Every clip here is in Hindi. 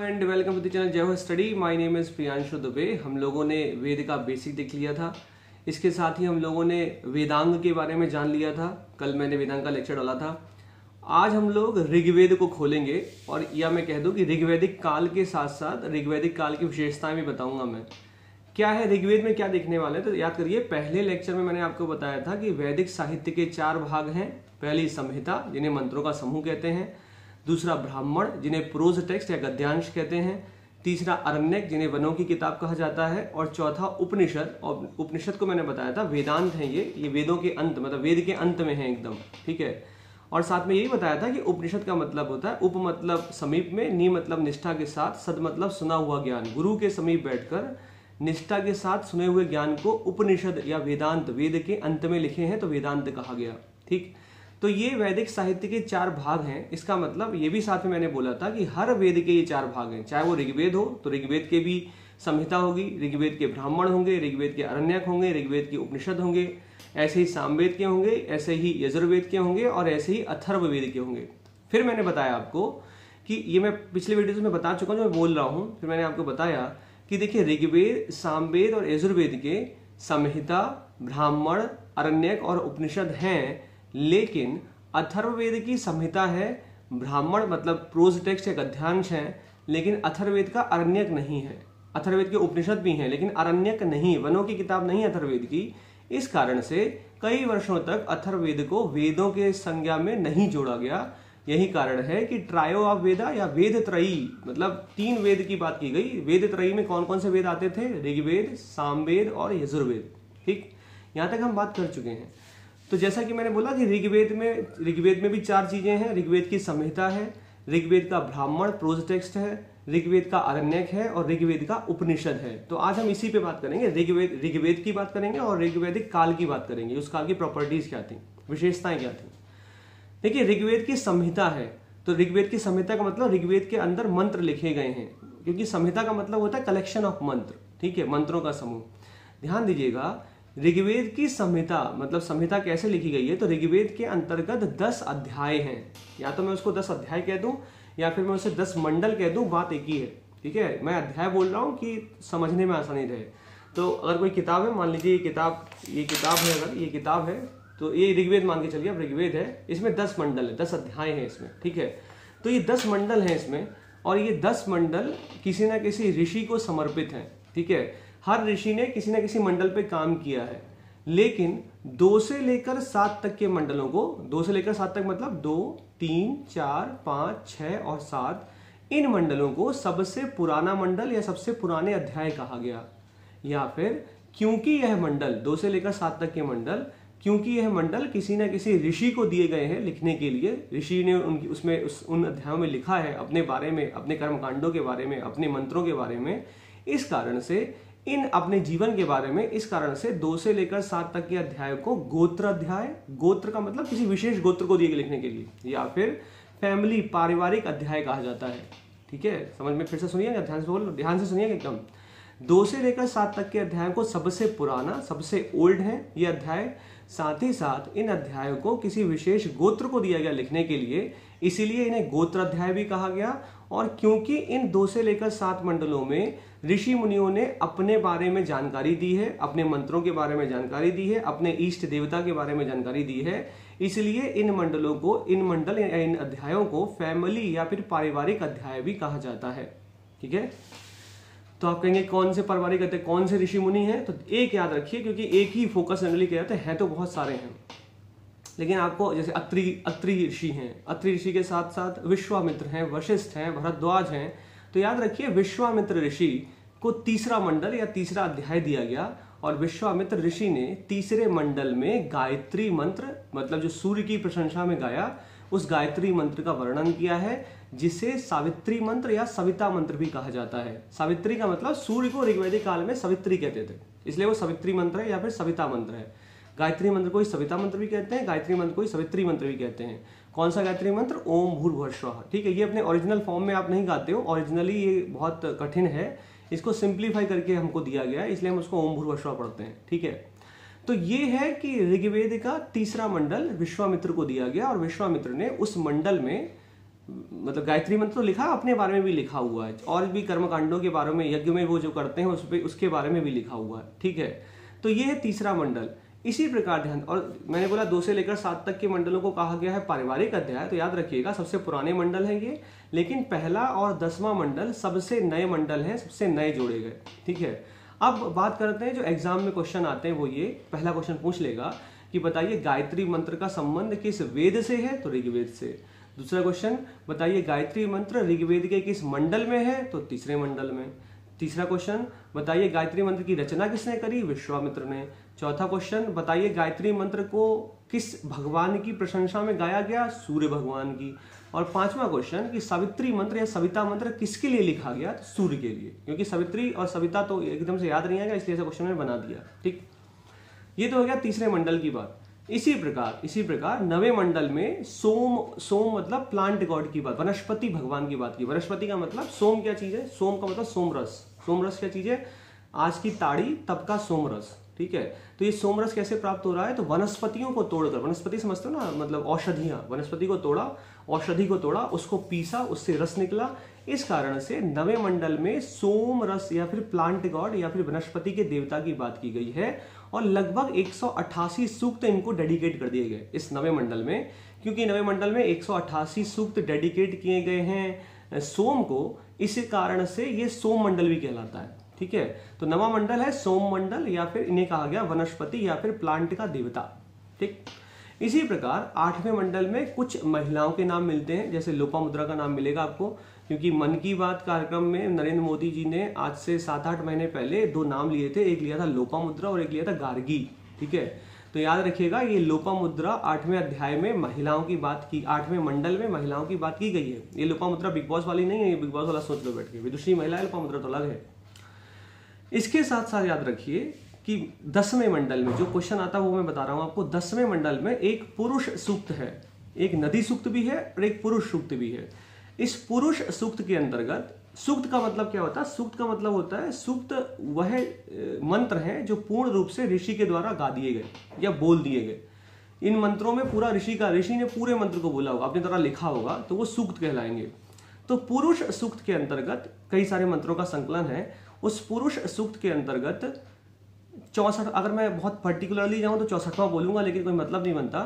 And welcome to the channel Jai Ho study. My name is Priyanshu Dubey. हम लोगों ने वेद का बेसिक देख लिया था। इसके साथ ही हम लोगों ने वेदांग के बारे में जान लिया था। कल मैंने वेदांग का लेक्चर डाला था। आज हम लोग ऋग्वेद को खोलेंगे और या मैं कह दूं कि ऋग्वैदिक काल के साथ साथ ऋग्वैदिक काल की विशेषताएं भी बताऊंगा मैं। क्या है ऋग्वेद में क्या देखने वाले हैं, तो याद करिए पहले लेक्चर में मैंने आपको बताया था कि वैदिक साहित्य के 4 भाग हैं। पहली संहिता जिन्हें मंत्रों का समूह कहते हैं, दूसरा ब्राह्मण जिन्हें प्रोज टेक्स्ट या गद्यांश कहते हैं, तीसरा अरण्यक जिन्हें वनों की किताब कहा जाता है, और चौथा उपनिषद। और उपनिषद को मैंने बताया था वेदांत हैं, ये वेदों के अंत मतलब वेद के अंत में है एकदम, ठीक है। और साथ में यही बताया था कि उपनिषद का मतलब होता है उप मतलब समीप में, नी मतलब निष्ठा के साथ, सद मतलब सुना हुआ ज्ञान। गुरु के समीप बैठकर निष्ठा के साथ सुने हुए ज्ञान को उपनिषद या वेदांत वेद के अंत में लिखे हैं तो वेदांत कहा गया, ठीक। तो ये वैदिक साहित्य के 4 भाग हैं। इसका मतलब ये भी साथ में मैंने बोला था कि हर वेद के ये 4 भाग हैं। चाहे वो ऋग्वेद हो तो ऋग्वेद के भी संहिता होगी, ऋग्वेद के ब्राह्मण होंगे, ऋग्वेद के अरण्यक होंगे, ऋग्वेद के उपनिषद होंगे, ऐसे ही सामवेद के होंगे, ऐसे ही यजुर्वेद के होंगे और ऐसे ही अथर्ववेद के होंगे। फिर मैंने बताया आपको कि ये मैं पिछले वीडियो में बता चुका हूँ जो मैं बोल रहा हूँ। फिर मैंने आपको बताया कि देखिए ऋग्वेद, सामवेद और यजुर्वेद के संहिता, ब्राह्मण, अरण्यक और उपनिषद हैं, लेकिन अथर्ववेद की संहिता है, ब्राह्मण मतलब प्रोज टेक्स्ट या गद्यांश है, लेकिन अथर्ववेद का अरण्यक नहीं है। अथर्ववेद के उपनिषद भी हैं लेकिन अरण्यक नहीं, वनों की किताब नहीं अथर्ववेद की। इस कारण से कई वर्षों तक अथर्ववेद को वेदों के संज्ञा में नहीं जोड़ा गया। यही कारण है कि ट्रायो ऑफ वेदा या वेद त्रयी मतलब 3 वेद की बात की गई। वेद त्रयी में कौन कौन से वेद आते थे? ऋग्वेद, सामवेद और यजुर्वेद, ठीक। यहां तक हम बात कर चुके हैं। तो जैसा कि मैंने बोला कि ऋग्वेद में भी 4 चीजें हैं। ऋग्वेद की संहिता है, ऋग्वेद का ब्राह्मण प्रोज टेक्स्ट है, ऋग्वेद का अरण्यक है और ऋग्वेद का उपनिषद है। तो आज हम इसी पे बात करेंगे। ऋग्वेद की बात करेंगे और ऋग्वैदिक काल की बात करेंगे। उस काल की प्रॉपर्टीज क्या थी, विशेषताएं क्या थी। देखिए ऋग्वेद की संहिता है, तो ऋग्वेद की संहिता का मतलब ऋग्वेद के अंदर मंत्र लिखे गए हैं, क्योंकि संहिता का मतलब होता है कलेक्शन ऑफ मंत्र, ठीक है, मंत्रों का समूह। ध्यान दीजिएगा, ऋग्वेद की संहिता मतलब संहिता कैसे लिखी गई है, तो ऋग्वेद के अंतर्गत 10 अध्याय हैं। या तो मैं उसको 10 अध्याय कह दूं या फिर मैं उसे 10 मंडल कह दूं, बात एक ही है, ठीक है। मैं अध्याय बोल रहा हूं कि समझने में आसानी रहे। तो अगर कोई किताब है, मान लीजिए ये किताब है, अगर ये किताब है तो ये ऋग्वेद मान के चलिए, अब ऋग्वेद है, इसमें 10 मंडल है, 10 अध्याय है इसमें, ठीक है। तो ये 10 मंडल है इसमें, और ये 10 मंडल किसी ना किसी ऋषि को समर्पित है, ठीक है। हर ऋषि ने किसी न किसी मंडल पे काम किया है, लेकिन 2 से लेकर 7 तक के मंडलों को, 2 से लेकर 7 तक मतलब 2, 3, 4, 5, 6 और 7, इन मंडलों को सबसे पुराना मंडल या सबसे पुराने अध्याय कहा गया। या फिर क्योंकि यह मंडल 2 से लेकर 7 तक के मंडल, क्योंकि यह मंडल किसी न किसी ऋषि को दिए गए हैं लिखने के लिए, ऋषि ने उन अध्यायों में लिखा है अपने बारे में, अपने कर्मकांडों के बारे में, अपने मंत्रों के बारे में, इस कारण से इन अपने जीवन के बारे में, इस कारण से 2 से लेकर 7 तक के अध्याय को गोत्र अध्याय, गोत्र का मतलब किसी विशेष गोत्र को दिए गए लिखने के लिए, या फिर फैमिली पारिवारिक अध्याय कहा जाता है, ठीक है। समझ में फिर से सुनिएगा, ध्यान से सुनिएगा एकदम। 2 से लेकर 7 तक के अध्याय को सबसे पुराना, सबसे ओल्ड है ये अध्याय। साथ ही साथ इन अध्यायों को किसी विशेष गोत्र को दिया गया लिखने के लिए, इसीलिए इन्हें गोत्र अध्याय भी कहा गया। और क्योंकि इन 2 से लेकर 7 मंडलों में ऋषि मुनियों ने अपने बारे में जानकारी दी है, अपने मंत्रों के बारे में जानकारी दी है, अपने इष्ट देवता के बारे में जानकारी दी है, इसलिए इन मंडलों को, इन मंडल या इन अध्यायों को फैमिली या फिर पारिवारिक अध्याय भी कहा जाता है, ठीक है। तो आप कहेंगे कौन से पारिवारिक अध्याय, कौन से ऋषि मुनि हैं, तो एक याद रखिए, क्योंकि एक ही फोकस जनरली किया जाता है तो बहुत सारे हैं, लेकिन आपको जैसे अत्रि ऋषि हैं, अत्रि ऋषि के साथ साथ विश्वामित्र हैं, वशिष्ठ हैं, भरद्वाज हैं। तो याद रखिए विश्वामित्र ऋषि को तीसरा मंडल या तीसरा अध्याय दिया गया, और विश्वामित्र ऋषि ने तीसरे मंडल में गायत्री मंत्र मतलब जो सूर्य की प्रशंसा में गाया, उस गायत्री मंत्र का वर्णन किया है, जिसे सावित्री मंत्र या सविता मंत्र भी कहा जाता है। सावित्री का मतलब सूर्य को ऋग्वैदिक काल में सवित्री कहते थे, इसलिए वो सवित्री मंत्र है या फिर सविता मंत्र है। गायत्री मंत्र को ही सविता मंत्र भी कहते हैं, गायत्री मंत्र को ही सवित्री मंत्र भी कहते हैं। कौन सा गायत्री मंत्र? ओम भूर्भुवः स्वः, ठीक है। ये अपने ओरिजिनल फॉर्म में आप नहीं गाते हो, ओरिजिनली ये बहुत कठिन है, इसको सिंप्लीफाई करके हमको दिया गया है, इसलिए हम उसको ओम भूर्भुवः स्वः पढ़ते हैं, ठीक है। तो ये है कि ऋग्वेद का तीसरा मंडल विश्वामित्र को दिया गया, और विश्वामित्र ने उस मंडल में मतलब गायत्री मंत्र तो लिखा, अपने बारे में भी लिखा हुआ है, और भी कर्मकांडों के बारे में, यज्ञ में वो जो करते हैं उसके बारे में भी लिखा हुआ है। ठीक है, तो ये है तीसरा मंडल। इसी प्रकार ध्यान, और मैंने बोला 2 से लेकर 7 तक के मंडलों को कहा गया है पारिवारिक अध्याय, तो याद रखिएगा सबसे पुराने मंडल हैं ये, लेकिन पहला और 10वां मंडल सबसे नए मंडल हैं, सबसे नए जोड़े गए। ठीक है, अब बात करते हैं जो एग्जाम में क्वेश्चन आते हैं वो ये पहला क्वेश्चन पूछ लेगा कि बताइए गायत्री मंत्र का संबंध किस वेद से है, तो ऋग्वेद से। दूसरा क्वेश्चन, बताइए गायत्री मंत्र ऋग्वेद के किस मंडल में है, तो तीसरे मंडल में। तीसरा क्वेश्चन, बताइए गायत्री मंत्र की रचना किसने करी, विश्वामित्र ने। चौथा क्वेश्चन, बताइए गायत्री मंत्र को किस भगवान की प्रशंसा में गाया गया, सूर्य भगवान की। और 5वां क्वेश्चन कि सावित्री मंत्र या सविता मंत्र किसके लिए लिखा गया, तो सूर्य के लिए, क्योंकि सावित्री और सविता तो एकदम से याद नहीं आएगा, इसलिए ऐसा क्वेश्चन मैंने बना दिया। ठीक, ये तो हो गया तीसरे मंडल की बात। इसी प्रकार नवे मंडल में सोम मतलब प्लांट गॉड की बात, वनस्पति भगवान की बात की। वनस्पति का मतलब सोम क्या चीज है, सोम का मतलब सोमरस। सोमरस क्या चीज है, आज की ताड़ी तब का सोमरस। ठीक है, तो ये सोमरस कैसे प्राप्त हो रहा है, तो वनस्पतियों को तोड़कर, वनस्पति समझते हो ना, मतलब औषधियां, वनस्पति को तोड़ा, औषधि को तोड़ा, उसको पीसा, उससे रस निकला। इस कारण से नवे मंडल में सोम रस या फिर प्लांट गॉड या फिर वनस्पति के देवता की बात की गई है, और लगभग 188 सूक्त इनको डेडिकेट कर दिए गए इस नवे मंडल में, क्योंकि नवे मंडल में 188 सूक्त डेडिकेट किए गए हैं सोम को, इसी कारण से ये सोम मंडल भी कहलाता है। ठीक है, तो नवा मंडल है सोम मंडल, या फिर इन्हें कहा गया वनस्पति या फिर प्लांट का देवता। ठीक, इसी प्रकार 8वें मंडल में कुछ महिलाओं के नाम मिलते हैं, जैसे लोपामुद्रा का नाम मिलेगा आपको, क्योंकि मन की बात कार्यक्रम में नरेंद्र मोदी जी ने आज से 7-8 महीने पहले 2 नाम लिए थे, एक लिया था लोपामुद्रा और एक लिया था गार्गी। ठीक है, तो याद रखिएगा ये लोपामुद्रा 8वें अध्याय में महिलाओं की बात की, 8वें मंडल में महिलाओं की बात की गई है। ये लोपामुद्रा बिग बॉस वाली नहीं है, ये बिग बॉस वाला सोच लो बैठ के, विदुषी महिला है, लोपामुद्रा तो अलग है। इसके साथ साथ याद रखिए कि 10वें मंडल में जो क्वेश्चन आता है वो मैं बता रहा हूं आपको। 10वें मंडल में एक पुरुष सूक्त है, एक नदी सूक्त भी है और एक पुरुष सूक्त भी है। इस पुरुष सूक्त के अंतर्गत, सूक्त का मतलब क्या होता है, सूक्त का मतलब होता है, सूक्त वह मंत्र हैं जो पूर्ण रूप से ऋषि के द्वारा गा दिए गए या बोल दिए गए। इन मंत्रों में पूरा ऋषि ने पूरे मंत्र को बोला होगा, अपने द्वारा लिखा होगा, तो वो सूक्त कहलाएंगे। तो पुरुष सूक्त के अंतर्गत कई सारे मंत्रों का संकलन है। उस पुरुष सूक्त के अंतर्गत 64, अगर मैं बहुत पर्टिकुलरली जाऊं तो 64वां बोलूंगा, लेकिन कोई मतलब नहीं बनता।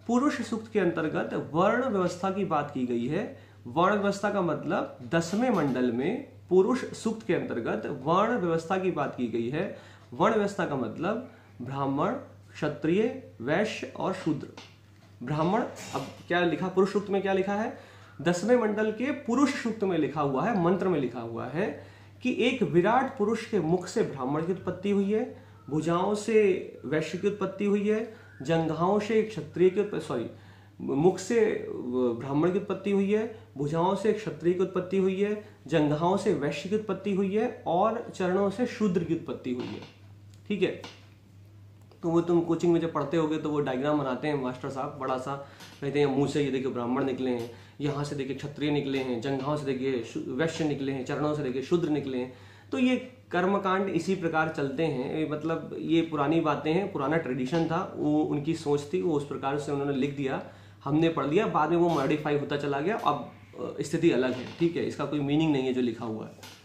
पुरुष सूक्त के अंतर्गत वर्ण व्यवस्था की बात की गई है। वर्ण व्यवस्था का मतलब 10वें मंडल में पुरुष सूक्त के अंतर्गत वर्ण व्यवस्था की बात की गई है। वर्ण व्यवस्था का मतलब ब्राह्मण, क्षत्रिय, वैश्य और शूद्र। ब्राह्मण, अब क्या लिखा पुरुष सूक्त में, क्या लिखा है 10वें मंडल के पुरुष सूक्त में लिखा हुआ है, मंत्र में लिखा हुआ है कि एक विराट पुरुष के मुख से ब्राह्मण की उत्पत्ति हुई है, भुजाओं से वैश्य की उत्पत्ति हुई है, जंघाओं से क्षत्रिय की मुख से ब्राह्मण की उत्पत्ति हुई है, भुजाओं से क्षत्रिय की उत्पत्ति हुई है, जंघाओं से वैश्य की उत्पत्ति हुई है और चरणों से शूद्र की उत्पत्ति हुई है। ठीक है, तो वो तुम कोचिंग में जब पढ़ते होगे तो वो डायग्राम बनाते हैं मास्टर साहब, बड़ा सा, कहते हैं मुंह से ये देखिए ब्राह्मण निकले हैं, यहाँ से देखिए क्षत्रिय निकले हैं, जंघाओं से देखिए वैश्य निकले हैं, चरणों से देखिए शूद्र निकले हैं। तो ये कर्मकांड इसी प्रकार चलते हैं, मतलब ये पुरानी बातें हैं, पुराना ट्रेडिशन था, वो उनकी सोच थी, वो उस प्रकार से उन्होंने लिख दिया, हमने पढ़ लिया, बाद में वो मॉडिफाई होता चला गया, अब स्थिति अलग है। ठीक है, इसका कोई मीनिंग नहीं है जो लिखा हुआ है।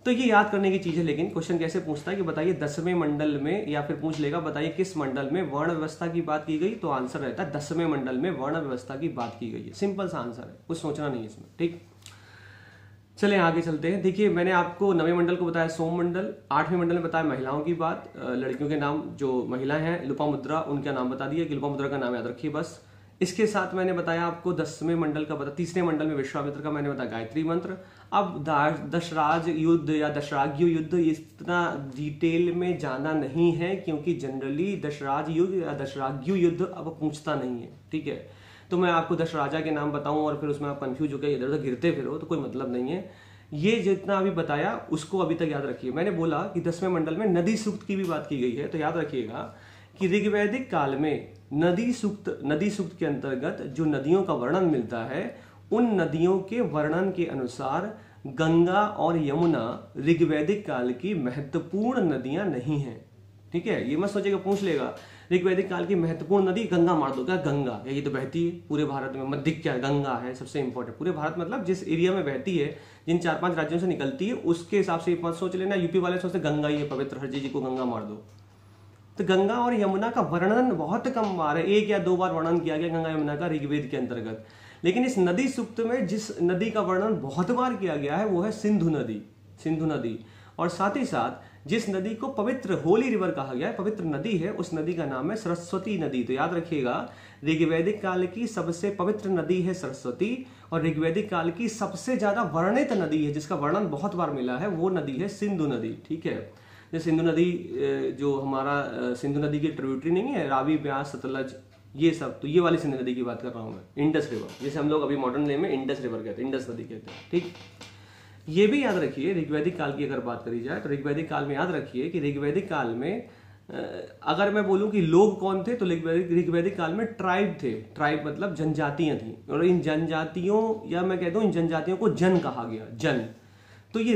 तो ये याद करने की चीज है। लेकिन क्वेश्चन कैसे पूछता है कि बताइए 10वें मंडल में, या फिर पूछ लेगा बताइए किस मंडल में वर्ण व्यवस्था की बात की गई, तो आंसर रहता है 10वें मंडल में वर्ण व्यवस्था की बात की गई है। सिंपल सा आंसर है, कुछ सोचना नहीं है इसमें। ठीक, चले आगे चलते हैं। देखिए मैंने आपको 9वें मंडल को बताया सोम मंडल, 8वें मंडल में बताया महिलाओं की बात, लड़कियों के नाम जो महिलाएं हैं लोपामुद्रा, उनका नाम बता दिया कि लोपामुद्रा का नाम याद रखिए बस। इसके साथ मैंने बताया आपको 10वें मंडल का बता, तीसरे मंडल में विश्वामित्र का मैंने बताया गायत्री मंत्र। अब दशराज युद्ध या दशराग्यु युद्ध इतना डिटेल में जाना नहीं है, क्योंकि जनरली दशराज युद्ध या दशराग्यु युद्ध अब पूछता नहीं है। ठीक है, तो मैं आपको दशराजा के नाम बताऊं और फिर उसमें आप कंफ्यूज होकर इधर उधर गिरते फिरो तो कोई मतलब नहीं है। ये जितना अभी बताया उसको अभी तक याद रखिए। मैंने बोला कि 10वें मंडल में नदी सूक्त की भी बात की गई है, तो याद रखिएगा कि ऋग्वैदिक काल में नदी सूक्त के अंतर्गत जो नदियों का वर्णन मिलता है, उन नदियों के वर्णन के अनुसार गंगा और यमुना ऋग्वैदिक काल की महत्वपूर्ण नदियां नहीं हैं। ठीक है, ये मत सोचेगा पूछ लेगा ऋग्वैदिक काल की महत्वपूर्ण नदी गंगा मार दो, क्या गंगा, ये तो बहती है पूरे भारत में, मत दिख क्या गंगा है सबसे इंपॉर्टेंट, पूरे भारत मतलब जिस एरिया में बहती है, जिन 4-5 राज्यों से निकलती है, उसके हिसाब से मत सोच लेना यूपी वाले सोचते गंगा ही है पवित्र, हर चीज को गंगा मार दो। तो गंगा और यमुना का वर्णन बहुत कम बार है, 1 या 2 बार वर्णन किया गया गंगा यमुना का ऋग्वेद के अंतर्गत। लेकिन इस नदी सूक्त में जिस नदी का वर्णन बहुत बार किया गया है वो है सिंधु नदी, सिंधु नदी। और साथ ही साथ जिस नदी को पवित्र होली रिवर कहा गया है, पवित्र नदी है, उस नदी का नाम है सरस्वती नदी। तो याद रखिएगा ऋग्वैदिक काल की सबसे पवित्र नदी है सरस्वती, और ऋग्वैदिक काल की सबसे ज्यादा वर्णित नदी है जिसका वर्णन बहुत बार मिला है, वो नदी है सिंधु नदी। ठीक है, जैसे सिंधु नदी जो हमारा सिंधु नदी की ट्रिब्यूटरी नहीं है, रावी, ब्यास, सतलज, ये सब, तो ये वाली सिंधु नदी की बात कर रहा हूं मैं। इंडस रिवर, जैसे हम लोग अभी मॉडर्न डे में इंडस रिवर कहते हैं, इंडस नदी कहते हैं। ठीक, ये भी याद रखिए ऋग्वैदिक काल की अगर बात करी जाए तो ऋग्वैदिक काल में याद रखिए कि ऋग्वैदिक काल में अगर मैं बोलूं कि लोग कौन थे तो ऋग्वैदिक काल में ट्राइब थे। ट्राइब मतलब जनजातियां थी, और इन जनजातियों या मैं कहता हूं इन जनजातियों को जन कहा गया, जन। तो ये